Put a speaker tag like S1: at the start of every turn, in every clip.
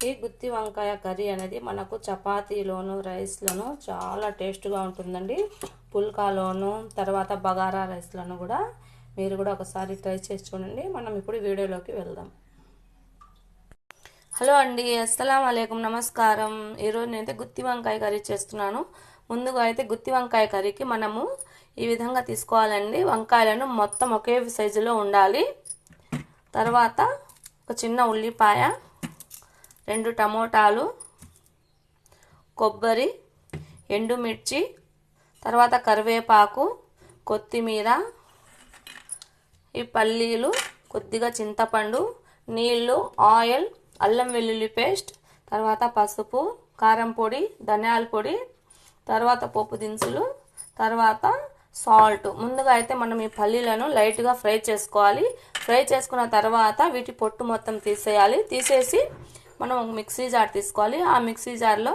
S1: ఈ గుత్తి వంకాయ కర్రీ అనేది మనకు చపాతీలోను రైస్లోను చాలా టేస్ట్గా ఉంటుందండి. పుల్కాలోను తర్వాత బగారా రైస్లను కూడా మీరు కూడా ఒకసారి ట్రై చేసి చూడండి. మనం ఇప్పుడు వీడియోలోకి వెళ్దాం. హలో అండి, అస్సలం అలైకుం, నమస్కారం. ఈరోజు నేనైతే గుత్తి వంకాయ కర్రీ చేస్తున్నాను. ముందుగా అయితే గుత్తి వంకాయ కర్రీకి మనము ఈ విధంగా తీసుకోవాలండి. వంకాయలను మొత్తం ఒకే సైజులో ఉండాలి. తర్వాత ఒక చిన్న ఉల్లిపాయ, 2 టమోటాలు, కొబ్బరి, ఎండుమిర్చి, తర్వాత కరివేపాకు, కొత్తిమీర, ఈ పల్లీలు, కొద్దిగా చింతపండు, నీళ్ళు, ఆయిల్, అల్లం వెల్లుల్లి పేస్ట్, తర్వాత పసుపు, కారం పొడి, ధనియాల పొడి, తర్వాత పోపు దినుసులు, తర్వాత సాల్ట్. ముందుగా అయితే మనం ఈ పల్లీలను లైట్గా ఫ్రై చేసుకోవాలి. ఫ్రై చేసుకున్న తర్వాత వీటి పొట్టు మొత్తం తీసేయాలి. తీసేసి మనం ఒక మిక్సీ జార్ తీసుకోవాలి. ఆ మిక్సీ జార్లో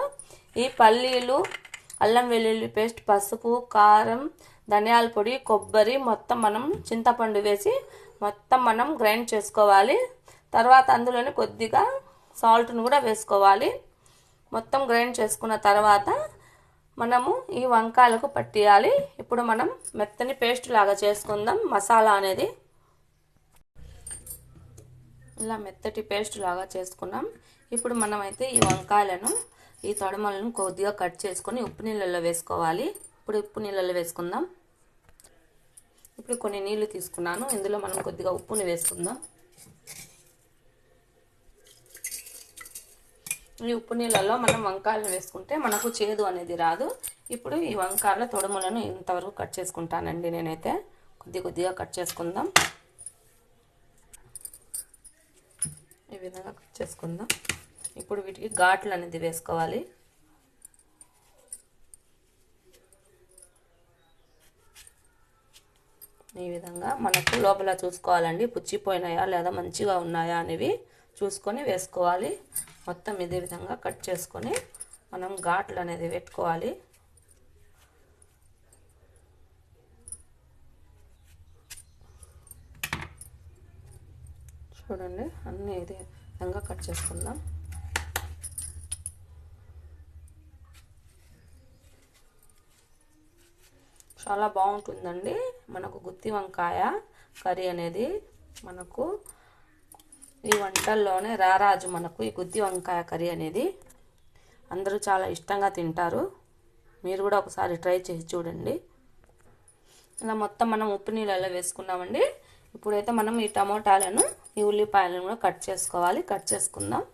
S1: ఈ పల్లీలు, అల్లం వెల్లుల్లి పేస్ట్, పసుపు, కారం, ధనియాల పొడి, కొబ్బరి మొత్తం మనం చింతపండు వేసి మొత్తం మనం గ్రైండ్ చేసుకోవాలి. తర్వాత అందులోనే కొద్దిగా సాల్ట్ను కూడా వేసుకోవాలి. మొత్తం గ్రైండ్ చేసుకున్న తర్వాత మనము ఈ వంకాయలకు పట్టియాలి. ఇప్పుడు మనం మెత్తని పేస్ట్ లాగా చేసుకుందాం. మసాలా అనేది ఇలా మెత్తటి పేస్ట్ లాగా చేసుకున్నాం. ఇప్పుడు మనమైతే ఈ వంకాయలను, ఈ తొడమలను కొద్దిగా కట్ చేసుకొని ఉప్పు నీళ్ళల్లో వేసుకోవాలి. ఇప్పుడు ఉప్పు నీళ్ళల్లో వేసుకుందాం. ఇప్పుడు కొన్ని నీళ్లు తీసుకున్నాను. ఇందులో మనం కొద్దిగా ఉప్పుని వేసుకుందాం. ఈ ఉప్పు నీళ్ళల్లో మనం వంకాయలను వేసుకుంటే మనకు చేదు అనేది రాదు. ఇప్పుడు ఈ వంకాయల తొడములను ఇంతవరకు కట్ చేసుకుంటానండి. నేనైతే కొద్దిగా కట్ చేసుకుందాం. ఈ విధంగా కట్ చేసుకుందాం. ఇప్పుడు వీటికి ఘాట్లు అనేది వేసుకోవాలి. ఈ విధంగా మనకు లోపల చూసుకోవాలండి, పుచ్చిపోయినాయా లేదా మంచిగా ఉన్నాయా అనేవి చూసుకొని వేసుకోవాలి. మొత్తం ఇదే విధంగా కట్ చేసుకొని మనం ఘాట్లు అనేది పెట్టుకోవాలి. చూడండి, అన్నీ ఇదే విధంగా కట్ చేసుకుందాం. చాలా బాగుంటుందండి మనకు గుత్తి వంకాయ కర్రీ అనేది. మనకు ఈ వంటల్లోనే రారాజు మనకు ఈ గుత్తి వంకాయ కర్రీ అనేది. అందరూ చాలా ఇష్టంగా తింటారు. మీరు కూడా ఒకసారి ట్రై చేసి చూడండి. ఇలా మొత్తం మనం ఉప్పు నీళ్ళలో వేసుకున్నామండి. ఇప్పుడైతే మనం ఈ టమోటాలను, ఈ ఉల్లిపాయలను కూడా కట్ చేసుకోవాలి. కట్ చేసుకుందాం.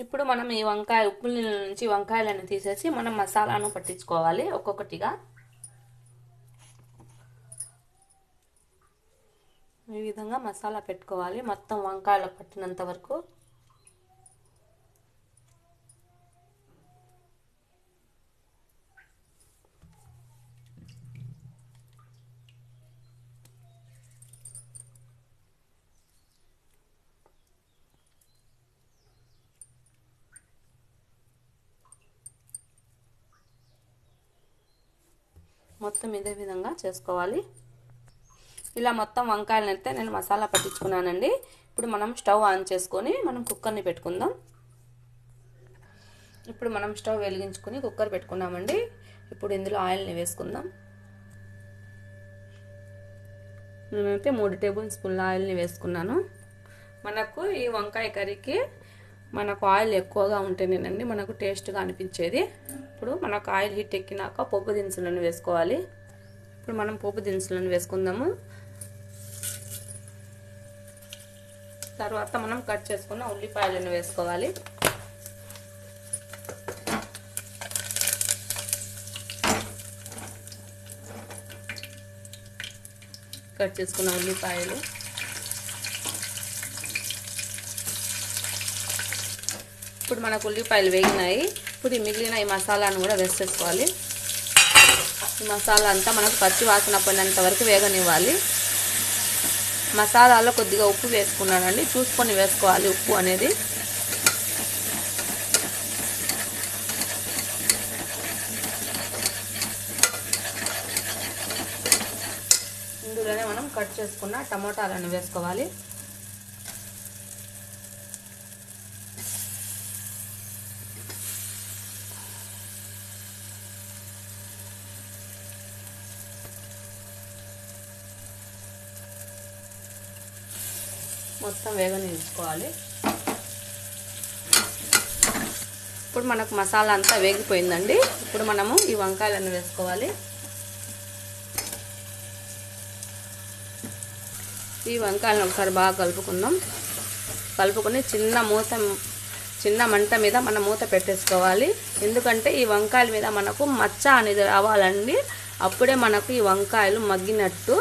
S1: ఇప్పుడు మనం ఈ వంకాయ ఉప్పు నీళ్ళ నుంచి వంకాయలను తీసేసి మనం మసాలాను పట్టించుకోవాలి ఒక్కొక్కటిగా. ఈ విధంగా మసాలా పెట్టుకోవాలి మొత్తం వంకాయలు పట్టినంత వరకు. మొత్తం ఇదే విధంగా చేసుకోవాలి. ఇలా మొత్తం వంకాయలను అయితే నేను మసాలా పట్టించుకున్నానండి. ఇప్పుడు మనం స్టవ్ ఆన్ చేసుకొని మనం కుక్కర్ని పెట్టుకుందాం. ఇప్పుడు మనం స్టవ్ వెలిగించుకొని కుక్కర్ పెట్టుకున్నామండి. ఇప్పుడు ఇందులో ఆయిల్ని వేసుకుందాం. నేనైతే 3 టేబుల్ స్పూన్ల ఆయిల్ని వేసుకున్నాను. మనకు ఈ వంకాయ కర్రీకి మనకు ఆయిల్ ఎక్కువగా ఉంటేనేనండి మనకు టేస్ట్గా అనిపించేది. ఇప్పుడు మనకు ఆయిల్ హీట్ ఎక్కినాక పోపు దినుసులను వేసుకోవాలి. ఇప్పుడు మనం పోపు దినుసులను వేసుకుందాము. తర్వాత మనం కట్ చేసుకున్న ఉల్లిపాయలను వేసుకోవాలి. కట్ చేసుకున్న ఉల్లిపాయలు, ఇప్పుడు మనకు ఉల్లిపాయలు వేగినాయి. ఇప్పుడు ఈ మిగిలిన ఈ మసాలాను కూడా వేసేసుకోవాలి. ఈ మసాలా అంతా మనకు పచ్చి వాసన పోయినంత వరకు వేగనివ్వాలి. మసాలాలో కొద్దిగా ఉప్పు వేసుకున్నానండి, చూసుకొని వేసుకోవాలి ఉప్పు అనేది. ఇందులోనే మనం కట్ చేసుకున్న టమోటాలను వేసుకోవాలి. మొత్తం వేగనించుకోవాలి. ఇప్పుడు మనకు మసాలా అంతా వేగిపోయిందండి. ఇప్పుడు మనము ఈ వంకాయలను వేసుకోవాలి. ఈ వంకాయలను ఒకసారి బాగా కలుపుకొని చిన్న మంట మీద మనం మూత పెట్టేసుకోవాలి. ఎందుకంటే ఈ వంకాయల మీద మనకు మచ్చ అనేది రావాలండి. అప్పుడే మనకు ఈ వంకాయలు మగ్గినట్టు.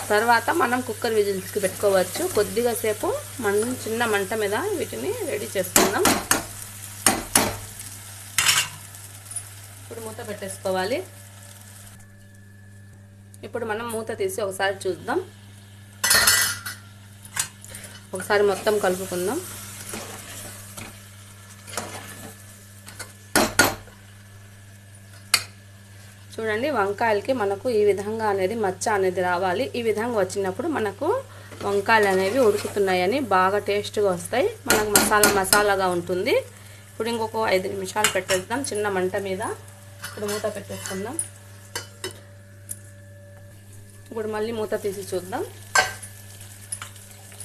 S1: తర్వాత మనం కుక్కర్ విజిల్స్కి పెట్టుకోవచ్చు. కొద్దిగా సేపు మనం చిన్న మంట మీద వీటిని రెడీ చేసుకుందాం. ఇప్పుడు మూత పెట్టేసుకోవాలి. ఇప్పుడు మనం మూత తీసి ఒకసారి చూద్దాం. ఒకసారి మొత్తం కలుపుకుందాం. చూడండి, వంకాయలకి మనకు ఈ విధంగా అనేది మచ్చ అనేది రావాలి. ఈ విధంగా వచ్చినప్పుడు మనకు వంకాయలు అనేవి ఉడుకుతున్నాయని బాగా టేస్ట్గా వస్తాయి. మనకు మసాలాగా ఉంటుంది. ఇప్పుడు ఇంకొక 5 నిమిషాలు పెట్టేద్దాం చిన్న మంట మీద. ఇప్పుడు మూత పెట్టేసుకుందాం. ఇప్పుడు మళ్ళీ మూత తీసి చూద్దాం.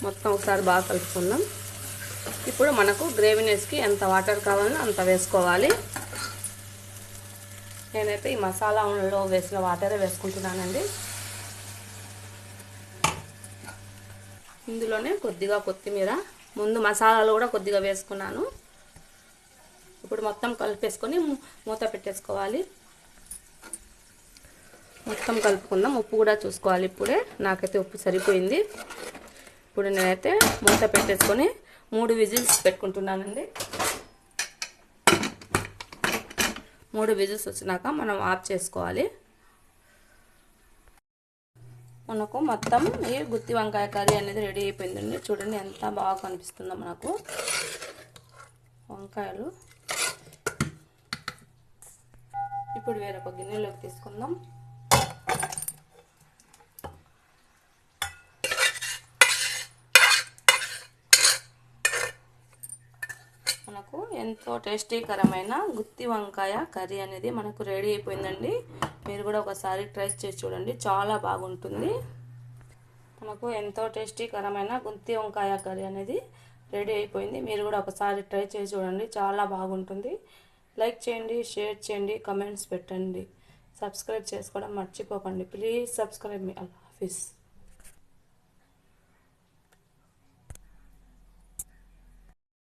S1: మొత్తం ఒకసారి బాగా కలుపుకుందాం. ఇప్పుడు మనకు గ్రేవీనెస్కి ఎంత వాటర్ కావాలో అంత వేసుకోవాలి. నేనైతే ఈ మసాలాలో వేసిన వాటరే వేసుకుంటున్నానండి. ఇందులోనే కొద్దిగా కొత్తిమీర, ముందు మసాలాలు కూడా కొద్దిగా వేసుకున్నాను. ఇప్పుడు మొత్తం కలిపేసుకొని మూత పెట్టేసుకోవాలి. మొత్తం కలుపుకుందాం. ఉప్పు కూడా చూసుకోవాలి. ఇప్పుడే నాకైతే ఉప్పు సరిపోయింది. ఇప్పుడు నేనైతే మూత పెట్టేసుకొని 3 విజిల్స్ పెట్టుకుంటున్నానండి. 3 విజిల్స్ వచ్చినాక మనం ఆఫ్ చేసుకోవాలి. మనకు మొత్తం ఈ గుత్తి వంకాయ కర్రీ అనేది రెడీ అయిపోయిందండి. చూడండి ఎంత బాగా కనిపిస్తుందో మనకు వంకాయలు. ఇప్పుడు వేరొక గిన్నెలోకి తీసుకుందాం. మనకు ఎంతో టేస్టీకరమైన గుత్తి వంకాయ కర్రీ అనేది మనకు రెడీ అయిపోయిందండి. మీరు కూడా ఒకసారి ట్రై చేసి చూడండి, చాలా బాగుంటుంది. మనకు ఎంతో టేస్టీకరమైన గుత్తి వంకాయ కర్రీ అనేది రెడీ అయిపోయింది. మీరు కూడా ఒకసారి ట్రై చేసి చూడండి, చాలా బాగుంటుంది. లైక్ చేయండి, షేర్ చేయండి, కమెంట్స్ పెట్టండి, సబ్స్క్రైబ్ చేసుకోవడం మర్చిపోకండి. Please subscribe me. Allah Hafeez.